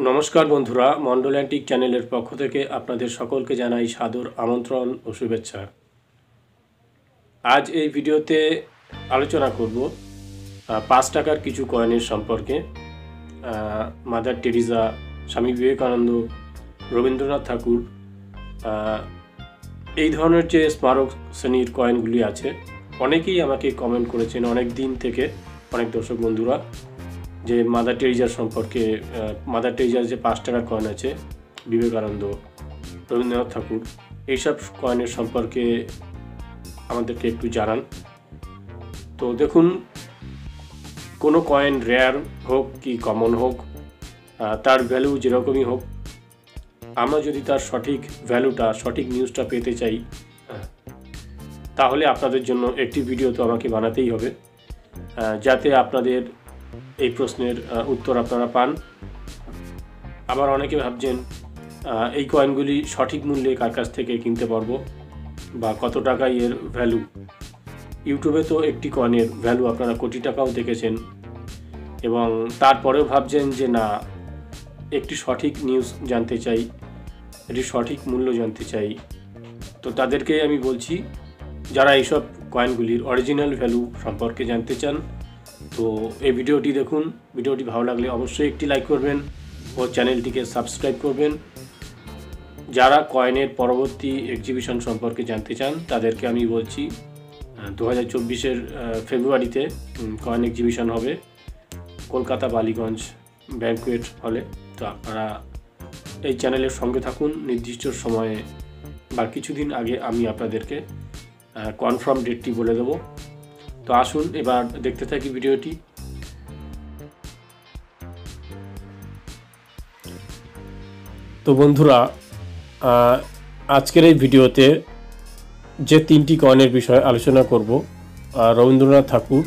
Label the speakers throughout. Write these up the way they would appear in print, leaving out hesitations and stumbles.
Speaker 1: নমস্কার বন্ধুরা, মন্ডল অ্যান্টিক চ্যানেলের পক্ষ থেকে আপনাদের সকলকে জানাই সাদর আমন্ত্রণ ও শুভেচ্ছা। আজ এই ভিডিওতে আলোচনা করব 5 টাকার কিছু কয়েনের সম্পর্কে। মাদার টেরিজা, স্বামী বিবেকানন্দ, রবীন্দ্রনাথ ঠাকুর, এই ধরনের যে স্মারক শ্রেণীর কয়েনগুলি আছে, অনেকেই আমাকে কমেন্ট করেছেন অনেক দিন থেকে, অনেক দর্শক বন্ধুরা, যে মাদার টেরিজার সম্পর্কে, মাদার টেরিজার যে 5 টাকার কয়েন আছে, বিবেকানন্দ, রবীন্দ্রনাথ ঠাকুর, এইসব কয়েনের সম্পর্কে আমাদেরকে একটু জানান। তো দেখুন, কোনো কয়েন রেয়ার হোক কি কমন হোক, তার ভ্যালু যেরকমই হোক, আমরা যদি তার সঠিক ভ্যালুটা, সঠিক নিউজটা পেতে চাই, তাহলে আপনাদের জন্য একটি ভিডিও তো আমাকে বানাতেই হবে, যাতে আপনাদের এই প্রশ্নের উত্তর আপনারা পান। আবার অনেকে ভাবছেন এই কয়েনগুলি সঠিক মূল্যে কার কাছ থেকে কিনতে পারবো বা কত টাকায় এর ভ্যালু। ইউটিউবে তো একটি কয়েনের ভ্যালু আপনারা কোটি টাকাও দেখেছেন, এবং তারপরেও ভাবছেন যে না, একটি সঠিক নিউজ জানতে চাই, একটি সঠিক মূল্য জানতে চাই। তো তাদেরকে আমি বলছি, যারা এইসব কয়েনগুলির অরিজিনাল ভ্যালু সম্পর্কে জানতে চান, তো এই ভিডিওটি দেখুন। ভিডিওটি ভালো লাগলে অবশ্যই একটি লাইক করবেন ও চ্যানেলটিকে সাবস্ক্রাইব করবেন। যারা কয়েনের পরবর্তী এক্সিবিশন সম্পর্কে জানতে চান, তাদেরকে আমি বলছি 2024-এর ফেব্রুয়ারিতে কয়েন এক্সিবিশন হবে কলকাতা বালিগঞ্জ ব্যাংকুয়েট হলে। তো আপনারা এই চ্যানেলের সঙ্গে থাকুন। নির্দিষ্ট সময়ে বা কিছুদিন আগে আমি আপনাদেরকে কনফার্ম ডেটটি বলে দেবো। তো আসুন এবার দেখতে থাকি ভিডিওটি। তো বন্ধুরা, আজকের এই ভিডিওতে যে 3টি কয়েনের বিষয়ে আলোচনা করব, রবীন্দ্রনাথ ঠাকুর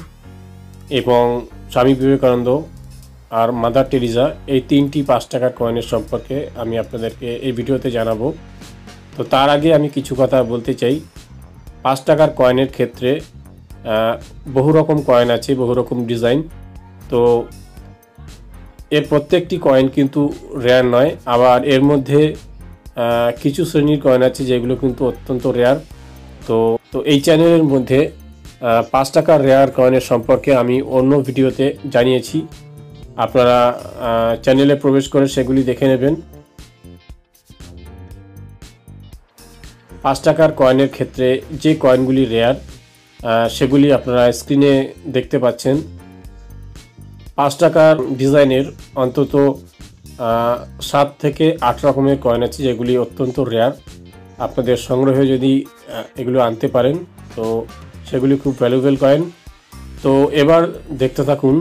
Speaker 1: এবং স্বামী বিবেকানন্দ আর মাদার টেরিজা, এই 3টি 5 টাকার কয়েনের সম্পর্কে আমি আপনাদেরকে এই ভিডিওতে জানাবো। তো তার আগে আমি কিছু কথা বলতে চাই। 5 টাকার কয়েনের ক্ষেত্রে বহু রকম কয়েন আছে, বহু রকম ডিজাইন। তো এর প্রত্যেকটি কয়েন কিন্তু রেয়ার নয়, আবার এর মধ্যে কিছু শ্রেণীর কয়েন আছে যেগুলো কিন্তু অত্যন্ত রেয়ার। তো এই চ্যানেলের মধ্যে 5 টাকার রেয়ার কয়েনের সম্পর্কে আমি অন্য ভিডিওতে জানিয়েছি, আপনারা চ্যানেলে প্রবেশ করে সেগুলি দেখে নেবেন। 5 টাকার কয়েনের ক্ষেত্রে যে কয়েনগুলি রেয়ার, সেগুলি আপনারা স্ক্রিনে দেখতে পাচ্ছেন। 5 টাকার ডিজাইনের অন্তত 7 থেকে 8 রকমের কয়েন আছে যেগুলি অত্যন্ত রেয়ার। আপনাদের সংগ্রহে যদি এগুলো আনতে পারেন, তো সেগুলি খুব ভ্যালুয়েবল কয়েন। তো এবার দেখতে থাকুন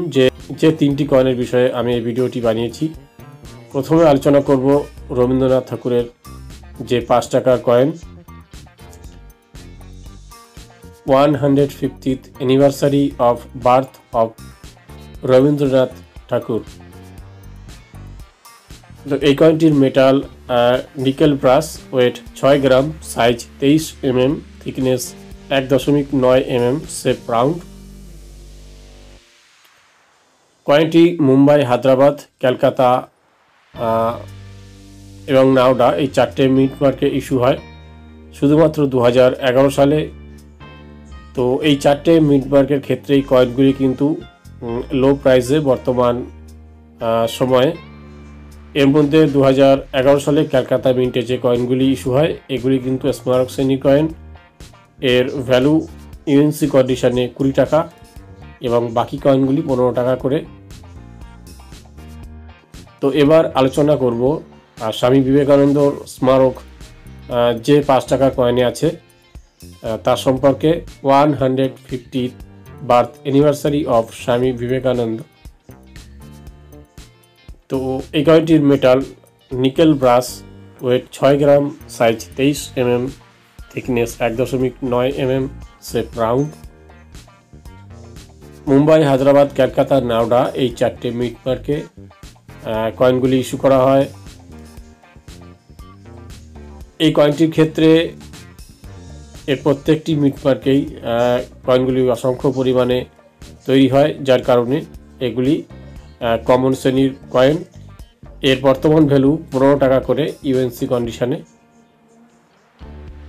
Speaker 1: যে 3টি কয়েনের বিষয়ে আমি এই ভিডিওটি বানিয়েছি। প্রথমে আলোচনা করব রবীন্দ্রনাথ ঠাকুরের যে 5 টাকার coin, 150th anniversary of birth of Rabindranath Thakur. তো এই কয়েনটির metal nickel brass, weight 6 gram, size 23 mm, thickness 1.9 mm, shape round. কয়েনটি মুম্বাই, হায়দ্রাবাদ, কলকাতা এবং নাওডা, এই 4টে মিন্ট মার্কে ইস্যু হয় শুধুমাত্র 2011 সালে। তো এই 4টে মিন্ট মার্কের ক্ষেত্রে এই কয়েনগুলি কিন্তু লো প্রাইসে বর্তমান সময়ে। এর মধ্যে 2011 সালে কলকাতা মিন্টে যে কয়েনগুলি ইস্যু হয়, এগুলি কিন্তু স্মারক শ্রেণীর কয়েন। এর ভ্যালু ইউএনসি কন্ডিশনে 20 টাকা এবং বাকি কয়েনগুলি 15 টাকা করে। তো এবার আলোচনা করব স্বামী বিবেকানন্দর স্মারক যে 5 টাকার কয়েনে আছে তার সম্পর্কে। 150th বার্থ অ্যানিভার্সারি অফ স্বামী বিবেকানন্দ। তো এই কয়েনটির metal nickel brass, weight 6 gram, size 23 mm, thickness 1.9 mm, shape round. Mumbai, Hyderabad, Kolkata, Noida, এই 4টে মিন্ট মার্কে কয়েনগুলি ইস্যু করা হয়। এই কয়েনটির ক্ষেত্রে এর প্রত্যেকটি মিন্ট মার্কেই কয়েনগুলি অসংখ্য পরিমাণে তৈরি হয়, যার কারণে এগুলি কমন শ্রেণীর কয়েন। এর বর্তমান ভ্যালু 15 টাকা করে ইউএনসি কন্ডিশনে।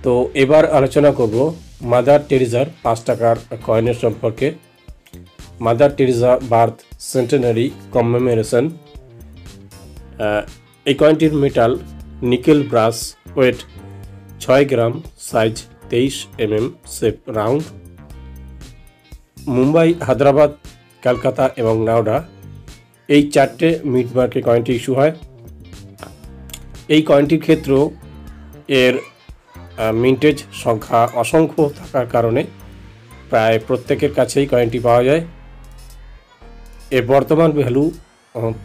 Speaker 1: তো এবার আলোচনা করব মাদার টেরিজার 5 টাকার কয়েনের সম্পর্কে। Mother Teresa birth centenary commemoration. এই কয়েনটির metal nickel brass, weight 6 gram, size 23 mm, shape round. Mumbai, Hyderabad, Kolkata এবং নাওডা এই 4টে মিড মার্কে কয়েনটি ইস্যু হয়। এই কয়েনটির ক্ষেত্রেও এর মিন্টেজ সংখ্যা অসংখ্য থাকার কারণে প্রায় প্রত্যেকের কাছেই কয়েনটি পাওয়া যায়। এর বর্তমান ভ্যালু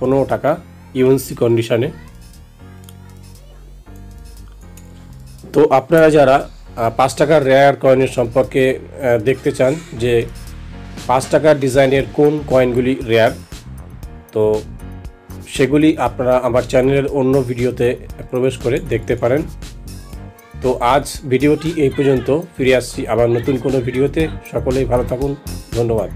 Speaker 1: 15 টাকা ইউএনসি কন্ডিশনে। তো আপনারা যারা 5 টাকার রেয়ার কয়েনের সম্পর্কে দেখতে চান যে 5 টাকার ডিজাইনের কোন কয়েনগুলি রেয়ার, তো সেগুলি আপনারা আমার চ্যানেলের অন্য ভিডিওতে প্রবেশ করে দেখতে পারেন। তো আজ ভিডিওটি এই পর্যন্ত, ফিরে আসছি আবার নতুন কোনো ভিডিওতে। সকলেই ভালো থাকুন, ধন্যবাদ।